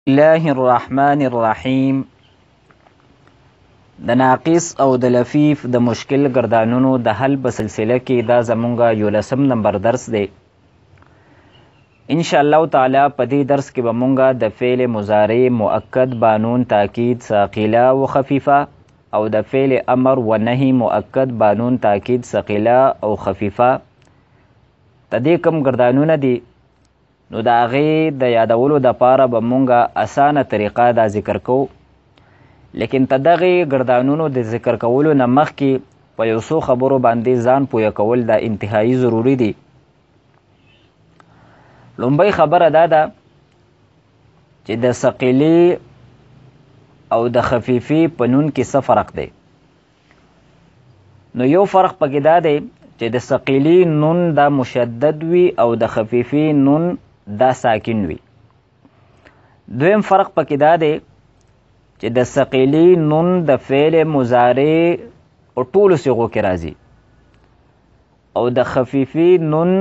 الله الرحمن الرحیم. د ناقص او د لفیف د مشکل گردانونو د حل په سلسله کې دا زمونږه 11 نمبر درس دی. ان شاء الله تعالی په دې درس کې به مونږه د فعل مضارع مؤکد بانون تاکید ثقيله و خفیفه او د فعل امر و نهی مؤکد بانون تاکید ثقيله او خفیفه د دې کوم گردانونه دي نو د هغې د یادولو دپاره به مونږه اسانه طریقه دا ذکر کوو، لیکن ته دغې ګردانونو د ذکر کولو نه مخکې په یو څو خبرو باندې ځان پویه کول دا انتهایی ضروري دي. لومبۍ خبره دا ده چې د ثقیلې او د خفیفې په نون کې څه فرق دی. نو یو فرق پکې دا دی چې د ثقیلې نون دا مشدد وي او د خفیفې نون دا ساکن وي. دویم فرق پکې دا دی چې د ثقیلې نون د فعل مضارع په ټولو صیغو کې راځي او د خفیفې نون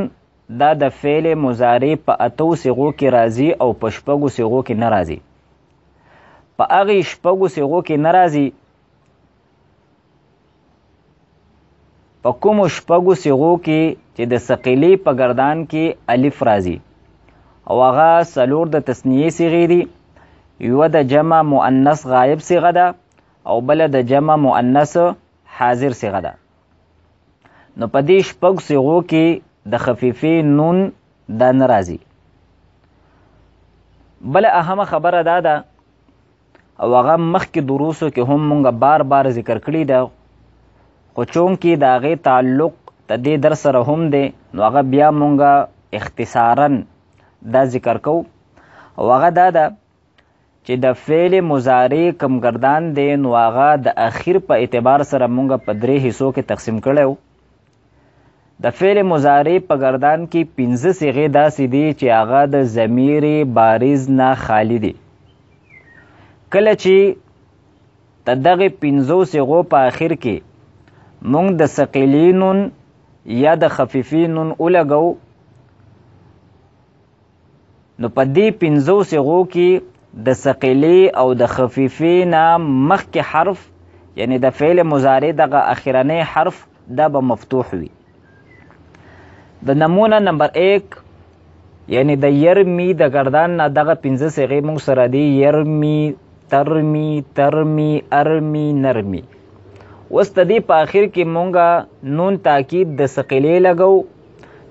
دا د فعل مضارع په 8 صیغو کې راځي او په 6 صیغو کې نه راځي. په هغې 6 صیغو کې نه راځي، په کومو 6 صیغو کې چې د ثقیلې په ګردان کې الف راځي او هغه 4 د تثنیې صیغې دي. یوه د جمع مؤنث غایب صیغه ده او بله د جمع مؤنث حاضر صیغه ده. نو په دې 6 صیغو کې د خفیفې نون دا نه راځي. بله اهمه خبره دا ده او هغه مخکې دروسو کې هم مونږ بار بار ذکر کړي ده، خو چونکې د هغې تعلق د دې درس سره هم دی نو هغه بیا مونږ اختصارا دا ذکر کوو. او هغه دا ده چې د فعل مضارع کم گردان دی نو هغه د اخیر په اعتبار سره مونږ په 3 حصو کې تقسیم کړی. د فعل مضارع په گردان کې 15 صیغې داسې دي چې هغه د ضمیر بارز نه خالی دي. کله چې د دغې 15 صیغو په اخر کې مونږ د ثقیلې نون یا د خفیفې نون ولګو نو په دې 15 صیغو کې د ثقیلې او د خفیفې نه مخکې حرف یعنی د فعل مضارع دغه اخرنی حرف دا به مفتوح وي. د نمونه نمبر 1 یعنی د یرمی د گردان نه دغه 15 صیغې موږ سره دي: یرمی، ترمی، ترمی، ارمی، نرمی. اوس د دې په آخر کې مونږه نون تاکید د ثقیلې لګو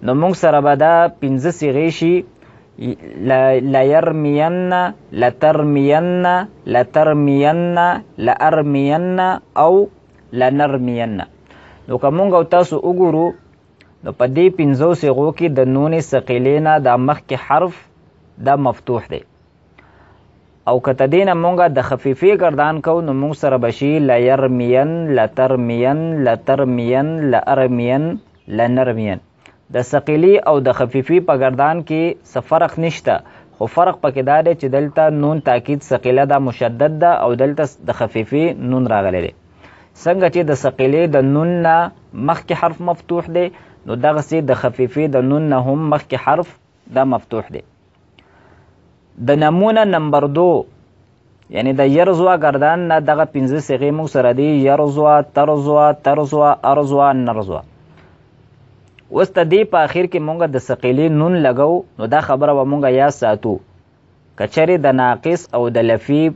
نو موږ سره به دا 15 صیغې شي: لیرمین، لترمین، لترمین، لارمین او لنرمین. نو که مونږ او تاسو وګورو نو په دې 15 صیغو کې د نون ثقیلې نه دا مخکې حرف دا مفتوح دی. او که ته دې نه مونږ د خفیفې ګردان کوو نو مونږ سره به شي لیرمین، لترمین، لترمین، لارمین، لنرمین. د ثقیلې او د خفیفې په ګردان کې څه فرق نشته، خو فرق پکې دا دی چې دلته نون تاکید ثقیله دا مشدد ده او دلته د خفیفې نون راغلی دی. څنګه چې د ثقیلې د نون نه مخکې حرف مفتوح دی نو دغسې د خفیفې د نون نه هم مخکې حرف دا مفتوح دی. د نمونه نمبر 2 یعنی د یرزوا ګردان نه دغه 15 صیغې موږ سره دي: یرزوا، ترزوا، ترزوا، ارزوا، نرزوا. اوس د دې په آخر کې مونږ د ثقیلې نون لګو نو دا خبره به مونږ یاد ساتو. که چېرې د ناقص او د لفیف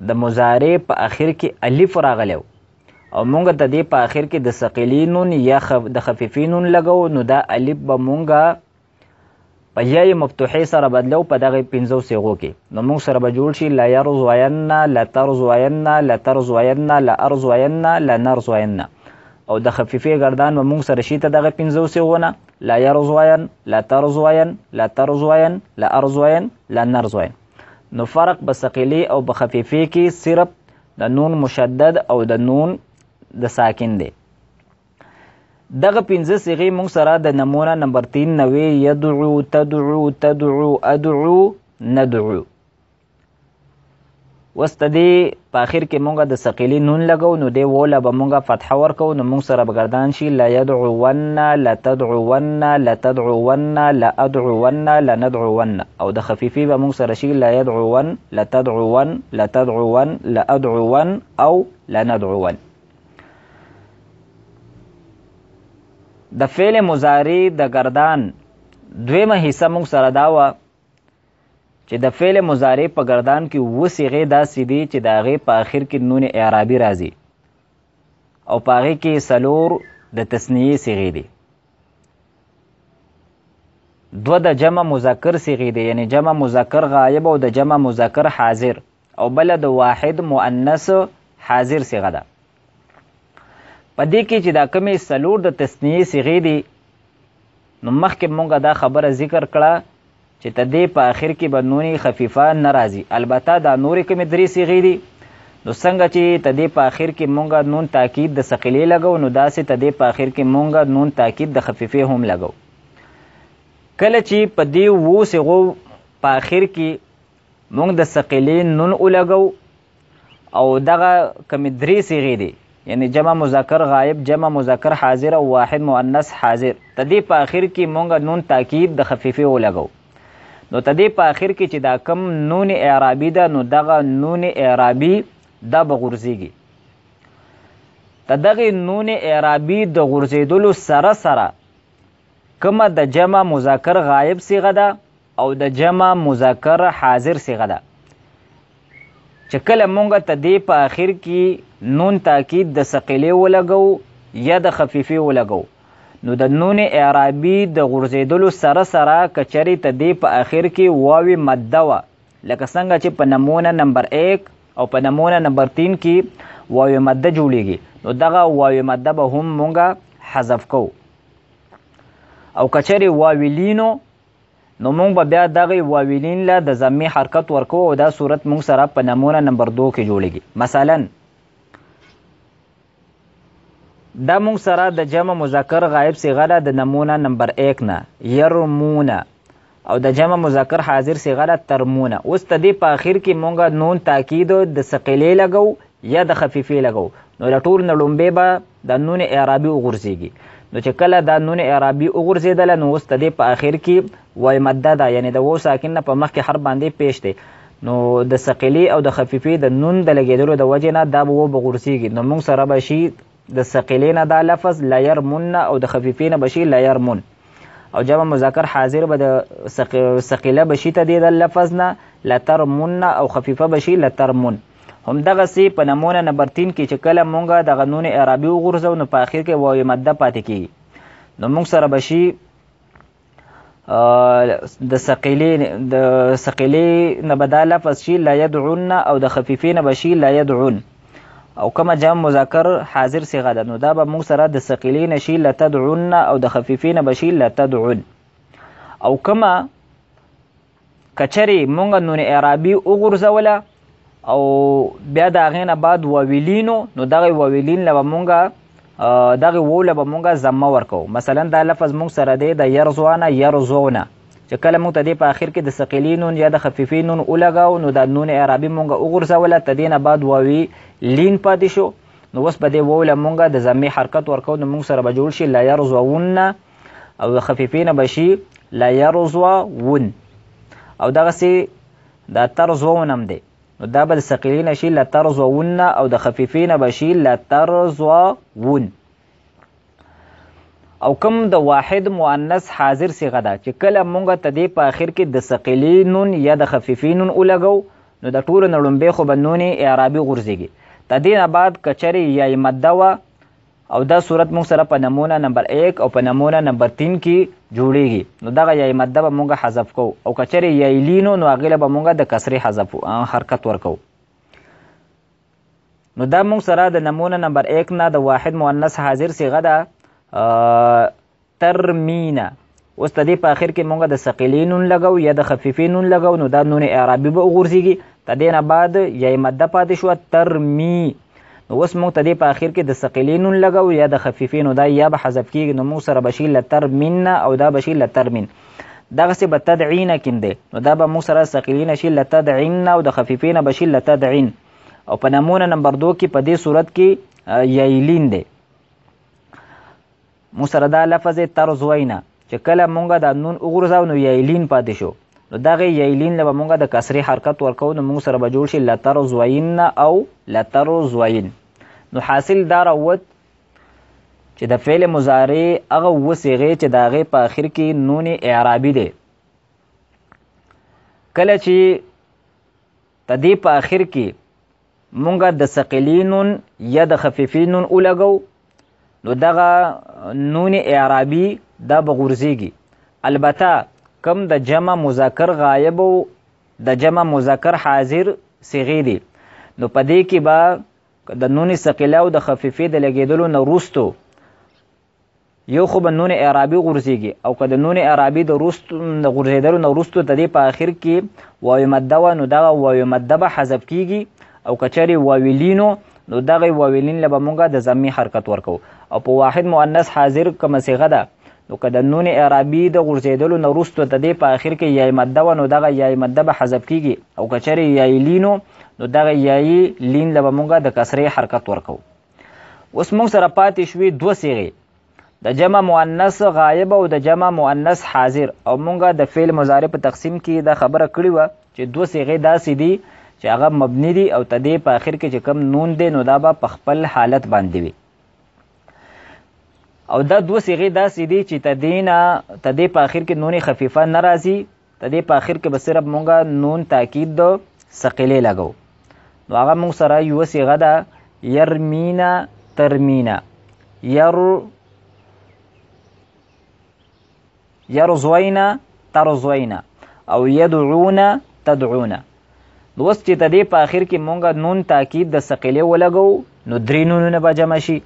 د مضارع په آخر کې الف راغلی او مونږ د دې په آخر کې د ثقیلې نون یا د خفیفې نون لګو نو دا الف به مونږ په یای مفتوحې سره بدلو په دغې 15 صیغو کې. نو مونږ سره به جوړ شي لیرزوین، لترزوین، لترزوین، لارزوین، لنرزوین. او د خفیفې ګردان به مونږ سره شي ته دغه 15 صیغونه: لیرزوین، لترزوین، لترزوین، لارزوین، لنرزوین. نو فرق په ثقیلې او په خفیفې کې صرف د نون مشدد او د نون د ساکن دی. دغه 15 صیغې مونږ سره د نمونه نمبر 3 نوې: یدعو، تدعو، تدعو، ادعو، ندعو. اوس د دې په اخر کې مونږ د ثقیلې نون لګو نو دې وله به مونږ فتحه ورکو نو مونږ سره به ګردان شي لیدعون لتدعون لتدعون لادعون لندعون او د خفیفي به مونږ سره شي لیدعون لتدعون لتدعون لادعون او لندعون. د فعل مضارع د ګردان دویمه حصہ مونږ سره دا وه چې د فعل مضارع په ګردان کې اووه صیغې داسې دي چې د هغې په آخر کې نون اعرابي راځي او په هغې کې څلور د تثنیې صیغې دي. دوه د جمع مذکر صیغې دي یعنی جمع مذکر غایب او د جمع مذکر حاضر او بله د واحد مؤنث حاضر صیغه ده. په دې کې چې دا کومې څلور د تثنیې صیغې دي نو مخکې مونږ دا خبره ذکر کړه چې د دې په آخر کې به نون خفیفه نه راځي. البته دا نورې کومې درې صیغې دي نو څنګه چې د دې په آخر کې مونږ نون تاکید د ثقیلې لګو نو داسې د دې په آخر کې مونږ نون تاکید د خفیفې هم لګو. کله چې په دې اوو صیغو په آخر کې مونږ د ثقیلې نون ولګو او دغه کومې درې صیغې دي یعنی جمع مذکر غایب جمع مذکر حاضر او واحد مؤنث حاضر د دې په آخر کې مونږ نون تاکید د خفیفې ولګو نو د دې په آخر کې چې دا کم نون اعرابي ده نو دغه نون اعرابي دا به غورځېږي. د دغې نون اعرابي د غورځېدلو سره سره کومه د جمع مذکر غایب صیغه ده او د جمع مذکر حاضر صیغه ده چې کله مونږ ته دې په آخر کې نون تاکید د ثقیلې ولګو یا د خفیفې ولګو نو د نون اعرابي د غورځېدلو سره سره کچرې ته دې په آخر کې واوی مده وه لکه څنګه چې په نمونه نمبر 1 او په نمونه نمبر 3 کې واوی مده جوړیږي نو دغه واوی مده به هم مونږ حذف کو او کچرې واویلینو نو مونږ به بیا دغه واویلین له د ضمې حرکت ورکو او دا صورت مونږ سره په نمونه نمبر 2 کې جوړیږي. مثلا دا مونږ سره د جمع مذکر غایب صیغه ده د نمونه نمبر 1 نه یرمونه او د جمع مذکر حاضر صیغه ده ترمونه. اوس د دې په آخر کې مونږ نون تاکید د ثقیلې لګو یا د خفیفې لګو نو د ټول نه لومبې به د نون اعرابي وغورځېږي نو چې کله دا نون اعرابي وغورځېدله نو اوس د دې په آخر کې وای مده ده یعنی د و ساکن نه په مخکې حرف باندې پیش دی نو د ثقیلې او د خفیفې د نون د لګېدلو د وجې نه دا به و به غورځېږي نو مونږ سره به شي د ثقیلې نه دا لفظ لیرمن او د خفیفې نه به شي لیرمن او جمع مذکر حاضر به د ثقیله به شي ته دې د لفظ نه لترمن او خفیفه به شي لترمن. همدغسې په نمونه نمبر 3 کې چې کله مونږ دغه نون اعرابي وغورځو نو په آخر کې واوی مده پاتې کېږي نو مونږ سره به شي د ثقیلې نه به دا لفظ شي لا یدعون او د خفیفې نه به شي لا یدعون او کومه جمع مذکر حاضر صیغه ده نو دا به موږ سره د ثقیلې نه شي لتدعون او د خفیفې نه به شي لتدعون. او کومه کچرې مونږ نون اعرابي وغورځوله او بیا د هغې نه بعد واویلینو نو دغې واویلین له به مونږ دغې وو له به مونږ ضمه ورکوو. مثلا دا لفظ مونږ سره دی د یرزوانه یرزونه چې کله مونږ ته دې په آخر کې د ثقیلې نون یا د خفیفې نون ولګاو نو دا نون اعرابي مونږ وغورځوله ته دې نه بعد واوی لین پاتې شو نو اوس به دې وو له مونږ د ضمې حرکت ورکوو نو مونږ سره به جوړ شي لا یرزوون او د خفیفې نه به شي لا یرزوون او دغسې دا ترزوون هم دی نو دا به د ثقیلې نه شي لترزوون او د خفیفې نه به شي لترزوون. او کوم د واحد مؤنث حاضر صیغه ده چې کله مونږ ته دې په آخر کې د ثقیلې نون یا د خفیفې نون ولګو نو د ټولو نه لومبې خو به نون اعرابي غورځېږي. د دې نه بعد کچرې یای مده وه او دا صورت مونږ سره په نمونه نمبر 1 او په نمونه نمبر 3 کې جوړیږي نو دغه یای مده به مونږ حذف کوو او کچرې یای لینو نو هغې له به مونږ د کسرې حذف حرکت ورکوو. نو دا مونږ سره د نمونه نمبر 1 نه د واحد مؤنث حاضر صیغه ده ترمینه. اوس د دې په آخر کې مونږ د ثقیلې نون لګو یا د خفیفې نون لګو نو دا نون اعرابي به وغورځېږي د دې نه بعد یای مده پاتې شوه ترمی نو اوس مونږ ته دې په آخر کې د ثقیلې نون لګو یا د خفیفې نو دا یا به حذف کېږي نو مونږ سره به شي لترمین او دا به شي لترمین. دغسې به تدعین کیم دی، نو دا به موږ سره ثقیلین شي لتدعین، او د خفیفین به شي لتدعین. او په نمونه نمبر 2 کې په دې صورت کې یایلین دی. موږ سره دا لفظ ترزوینا چې کله مونږ د نون وګرځاو نو یایلین پاتې شو، نو دغه یایلین له به مونږ د کسرې حرکت ورکو، نو موږ سره به جوړ شي لترزوین او لترزوین. نو حاصل دا راوت چې د فعل مضارع هغه اوه صیغې چې د هغې په آخر کې نون اعرابي دی. کله چې د دې په آخر کې مونږ د ثقیلي نون یا د خفیفي نون ولګو، نو دغه نون اعرابي دا به غورځېږي. البته کم د جمع مذکر غایب او د جمع مذکر حاضر صیغې دي، نو په دې کې به د نون ثقیله او د خفیفې د لګېدلو نه وروستو یو خو به نون اعرابي غورځېږي، او که د نون اعرابي د غورځېدلو نه وروستو د دې په آخر کې واو مده وه، نو دغه واو مده به حذف کېږي، او که چېرې واویلینو نو دغه واویلین له به مونږ د ضمې حرکت ورکو. او په واحد مؤنث حاضر کومه صیغه ده، نو که د نون اعرابي د غورځېدلو نه وروستو د دې په آخر کې یای مده وه، نو دغه یای مده به حذف کېږي، او که چېرې یای لینو نو دغه یای لین له به مونږ د کسرې حرکت ورکو. اوس مونږ سره پاتې شوې دوه صیغې، د جمع مؤنث غایب او د جمع مؤنث حاضر. او مونږ د فعل مضارع په تقسیم کې دا خبره کړې وه چې دوه صیغې داسې دي چې هغه مبني دي، او د دې په آخر کې چې کم نون دی نو دا به په خپل حالت باندې وي. او دا دوه صیغې داسې دي چې د دې په آخر کې نون خفیفه نه راځي، د دې په آخر کې به صرف مونږ نون تاکید د ثقیلې لګو. نو هغه مونږ سره یوه صیغه ده یرمینا ترمینا، یرزوینا ترزوینا، او یدعونا تدعونا. نو اوس چې د دې په آخر کې مونږ نون تاکید د ثقیلې ولګو، نو درې نونونه به جمع شي،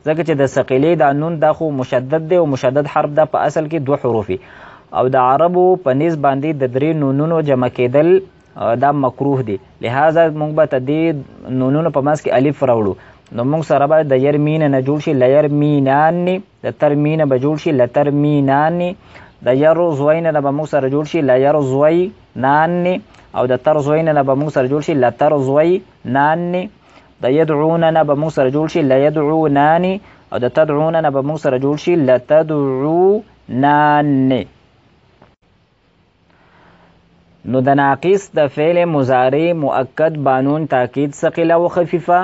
ځکه چې د ثقیلې دا نون دا خو مشدد دی، او مشدد حرف دا په اصل کې دوه حروفي، او د عربو په نیز باندې د درې نونونو جمع کېدل دا مکروه دی. لہذا مونږ به د دې نونونو په منځ کې الف راوړو، نو مونږ سره به د یرمینه نه جوړ شي لیرمینانې، د ترمینه به جوړ شي لترمینانې، د یرزوینه نه به مونږ سره جوړ شي لیرزوینانې، او د ترزوینه نه به مونږ سره جوړ شي لترزوینانې، د یدعون نه به مونږ سره جوړ شي لیدعونانې، او د تدعون نه به مونږ سره جوړ شي لتدعونانې. نو د ناقص د فعل مضارع مؤکد بانون تاکید ثقیله و خفیفه،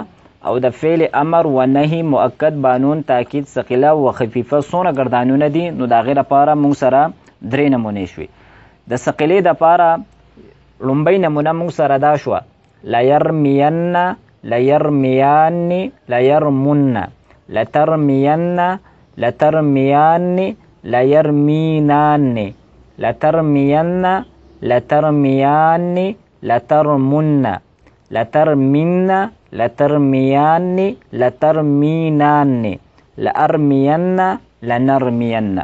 او د فعل امر و نهی مؤکد بانون تاکید ثقیله و خفیفه څونه ګردانونه دي، نو د هغې لپاره مونږ سره درې نمونې شوې. د ثقیلې دپاره لومبۍ نمونه مونږ سره دا شوه لیرمین، لیرمیان، لیرمن، لترمین، لترمیان، لیرمینان، لترمین، لترمیان، لترمن، لترمین، لترمیان، لترمینان، لارمین، لنرمین.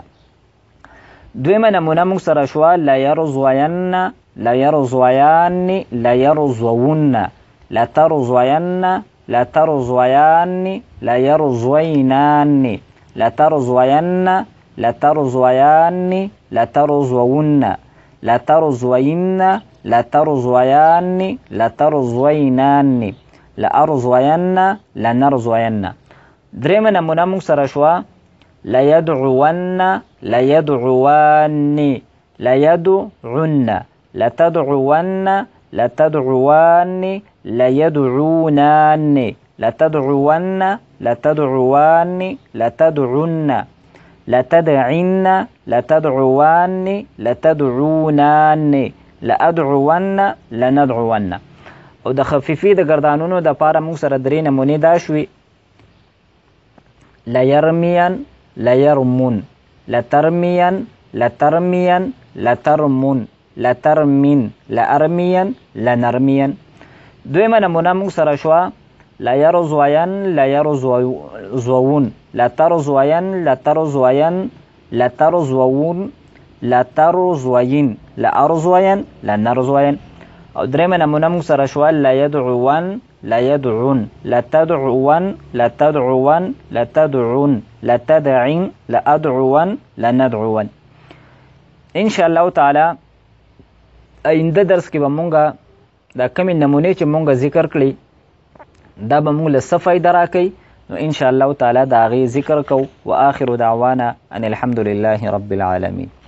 دویمه نمونه مونږ سره شوه لیرزوین، لیرزویان، لیرزوون، لترزوین، لترزویان، لیرزوینان، لترزوین، لترزویان، لترزوون، لترزوین، لترزویان، لترزوینان، لارزوین، لنرزوین. درېمه نمونه مونږ سره شوه لیدعون، لیدعوان، لیدعن، لتدعون، لتدعوان، لیدعونان، لتدعون، لتدعوان، لتدعن، لتدعن، لتدعوان، لتدعونان، لأدعون، لندعون. او د خفیفي د ګردانونو د پاره موږ سره درې نمونې دا شوي لیرمین، لیرمون، لترمین، لترمین، لترمون، لترمین، لارمین، لنرمین. دویمه نمونه موږ سره شوه لیرزوین، لیرزوون، لترزوین، لترزوین، لترزوون، لترزوین، لارزوین، لنرزوین. او درېمه نمونه موږ سره شوه لیدعون، لیدعون، لتدعون، لتدعون، لتدعون، لتدعن، لادعون، لندعون. ان شاء الله تعالی آینده درس کې به مونږه دا کمی نمونه چې مونږه ذکر کړي دا به مونږ له څه فایده راکوي نو ان شاء الله تعالی دا غي ذکر کو. واخر دعوانا ان الحمد لله رب العالمين.